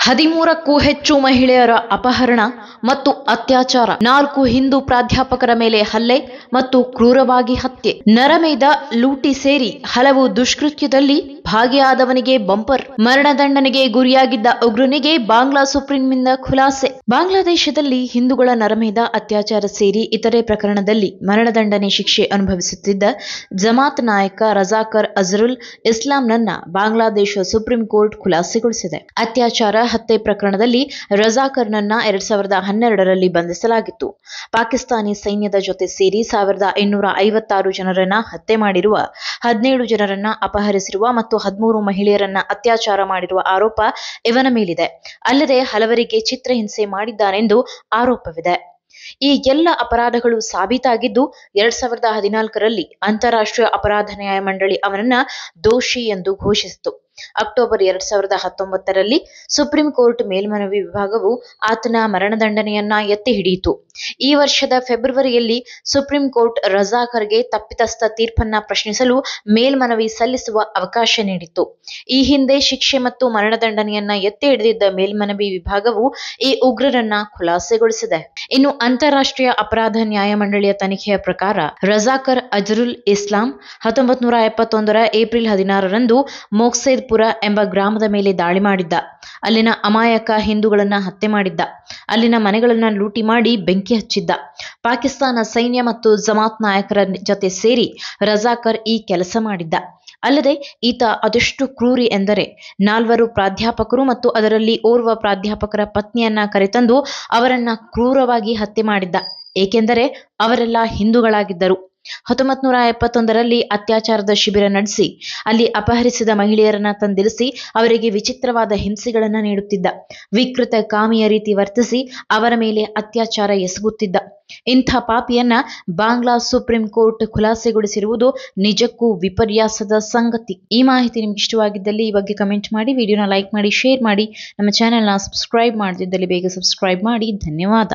13ಕ್ಕೂ ಹೆಚ್ಚು ಮಹಿಳೆಯರ ಅಪಹರಣ ಮತ್ತು ಅತ್ಯಾಚಾರ, 4 ಹಿಂದೂ ಪ್ರಾಧ್ಯಾಪಕರ ಮೇಲೆ ಹಲ್ಲೆ ಮತ್ತು ಕ್ರೂರವಾಗಿ ಹತ್ಯೆ, ನರಮೇಧ, ಲೂಟಿ ಸೇರಿ ಹಲವು ದುಷ್ಕೃತ್ಯದಲ್ಲಿ ಭಾಗಿಯಾದವನಿಗೆ ಬಂಪರ್, ಮರಣದಂಡನೆಗೆ ಗುರಿಯಾಗಿದ್ದ ಉಗ್ರನಿಗೆ ಬಾಂಗ್ಲಾ ಸುಪ್ರೀಂನಿಂದ ಖುಲಾಸೆ. ಬಾಂಗ್ಲಾದೇಶದಲ್ಲಿ ಹಿಂದೂಗಳ ನರಮೇಧ, ಅತ್ಯಾಚಾರ ಸೇರಿ ಇತರೆ ಪ್ರಕರಣದಲ್ಲಿ ಮರಣದಂಡನೆ ಶಿಕ್ಷೆ ಅನುಭವಿಸುತ್ತಿದ್ದ ಜಮಾತ್ ನಾಯಕ ರಜಾಕರ್ ಅಜರುಲ್ ಇಸ್ಲಾಂನನ್ನ ಬಾಂಗ್ಲಾದೇಶ ಸುಪ್ರೀಂ ಕೋರ್ಟ್ ಖುಲಾಸೆಗೊಳಿಸಿದೆ. ಅತ್ಯಾಚಾರ, ಹತ್ಯೆ ಪ್ರಕರಣದಲ್ಲಿ ರಜಾಕರ್ನನ್ನ 2012ರಲ್ಲಿ ಬಂಧಿಸಲಾಗಿತ್ತು. ಪಾಕಿಸ್ತಾನಿ ಸೈನ್ಯದ ಜೊತೆ ಸೇರಿ 1256 ಜನರನ್ನ ಹತ್ಯೆ ಮಾಡಿರುವ, 17 ಜನರನ್ನ ಅಪಹರಿಸಿರುವ ಮತ್ತು 13 ಮಹಿಳೆಯರನ್ನ ಅತ್ಯಾಚಾರ ಮಾಡಿರುವ ಆರೋಪ ಇವನ ಮೇಲಿದೆ. ಅಲ್ಲದೆ ಹಲವರಿಗೆ ಚಿತ್ರಹಿಂಸೆ ಮಾಡಿದ್ದಾನೆಂದು ಆರೋಪವಿದೆ. ಈ ಎಲ್ಲ ಅಪರಾಧಗಳು ಸಾಬೀತಾಗಿದ್ದು 2014ರಲ್ಲಿ ಅಂತಾರಾಷ್ಟ್ರೀಯ ಅಪರಾಧ ನ್ಯಾಯಮಂಡಳಿ ಅವನನ್ನ ದೋಷಿ ಎಂದು ಘೋಷಿಸಿತು. ಅಕ್ಟೋಬರ್ 2019ರಲ್ಲಿ ಸುಪ್ರೀಂ ಕೋರ್ಟ್ ಮೇಲ್ಮನವಿ ವಿಭಾಗವು ಆತನ ಮರಣದಂಡನೆಯನ್ನ ಎತ್ತಿ ಹಿಡಿಯಿತು. ಈ ವರ್ಷದ ಫೆಬ್ರವರಿಯಲ್ಲಿ ಸುಪ್ರೀಂ ಕೋರ್ಟ್ ರಜಾಕರ್ಗೆ ತಪ್ಪಿತಸ್ಥ ತೀರ್ಪನ್ನ ಪ್ರಶ್ನಿಸಲು ಮೇಲ್ಮನವಿ ಸಲ್ಲಿಸುವ ಅವಕಾಶ ನೀಡಿತ್ತು. ಈ ಹಿಂದೆ ಶಿಕ್ಷೆ ಮತ್ತು ಮರಣದಂಡನೆಯನ್ನ ಎತ್ತಿ ಹಿಡಿದಿದ್ದ ಮೇಲ್ಮನವಿ ವಿಭಾಗವು ಈ ಉಗ್ರರನ್ನ ಖುಲಾಸೆಗೊಳಿಸಿದೆ. ಇನ್ನು ಅಂತಾರಾಷ್ಟ್ರೀಯ ಅಪರಾಧ ನ್ಯಾಯಮಂಡಳಿಯ ತನಿಖೆಯ ಪ್ರಕಾರ ರಜಾಕರ್ ಅಜರುಲ್ ಇಸ್ಲಾಂ 1971ರ ಏಪ್ರಿಲ್ 16ರಂದು ಮೊಕ್ಸೇದ್ಪುರ ಎಂಬ ಗ್ರಾಮದ ಮೇಲೆ ದಾಳಿ ಮಾಡಿದ್ದ. ಅಲ್ಲಿನ ಅಮಾಯಕ ಹಿಂದೂಗಳನ್ನ ಹತ್ಯೆ ಮಾಡಿದ್ದ. ಅಲ್ಲಿನ ಮನೆಗಳನ್ನ ಲೂಟಿ ಮಾಡಿ ಬೆಂಕಿ ಹಚ್ಚಿದ್ದ. ಪಾಕಿಸ್ತಾನ ಸೈನ್ಯ ಮತ್ತು ಜಮಾತ್ ನಾಯಕರ ಜೊತೆ ಸೇರಿ ರಜಾಕರ್ ಈ ಕೆಲಸ ಮಾಡಿದ್ದ. ಅಲ್ಲದೆ ಈತ ಅದೆಷ್ಟು ಕ್ರೂರಿ ಎಂದರೆ 4 ಪ್ರಾಧ್ಯಾಪಕರು ಮತ್ತು ಅದರಲ್ಲಿ ಓರ್ವ ಪ್ರಾಧ್ಯಾಪಕರ ಪತ್ನಿಯನ್ನ ಕರೆತಂದು ಅವರನ್ನ ಕ್ರೂರವಾಗಿ ಹತ್ಯೆ ಮಾಡಿದ್ದ. ಏಕೆಂದರೆ ಅವರೆಲ್ಲ ಹಿಂದೂಗಳಾಗಿದ್ದರು. 1971ರಲ್ಲಿ ಅತ್ಯಾಚಾರದ ಶಿಬಿರ ನಡೆಸಿ ಅಲ್ಲಿ ಅಪಹರಿಸಿದ ಮಹಿಳೆಯರನ್ನ ತಂದಿರಿಸಿ ಅವರಿಗೆ ವಿಚಿತ್ರವಾದ ಹಿಂಸೆಗಳನ್ನ ನೀಡುತ್ತಿದ್ದ. ವಿಕೃತ ಕಾಮಿಯ ರೀತಿ ವರ್ತಿಸಿ ಅವರ ಮೇಲೆ ಅತ್ಯಾಚಾರ ಎಸಗುತ್ತಿದ್ದ. ಇಂಥ ಪಾಪಿಯನ್ನ ಬಾಂಗ್ಲಾ ಸುಪ್ರೀಂ ಕೋರ್ಟ್ ಖುಲಾಸೆಗೊಳಿಸಿರುವುದು ನಿಜಕ್ಕೂ ವಿಪರ್ಯಾಸದ ಸಂಗತಿ. ಈ ಮಾಹಿತಿ ನಿಮ್ಗೆ ಇಷ್ಟವಾಗಿದ್ದಲ್ಲಿ ಈ ಬಗ್ಗೆ ಕಮೆಂಟ್ ಮಾಡಿ, ವಿಡಿಯೋನ ಲೈಕ್ ಮಾಡಿ, ಶೇರ್ ಮಾಡಿ. ನಮ್ಮ ಚಾನೆಲ್ನ ಸಬ್ಸ್ಕ್ರೈಬ್ ಮಾಡದಿದ್ದಲ್ಲಿ ಬೇಗ ಸಬ್ಸ್ಕ್ರೈಬ್ ಮಾಡಿ. ಧನ್ಯವಾದ.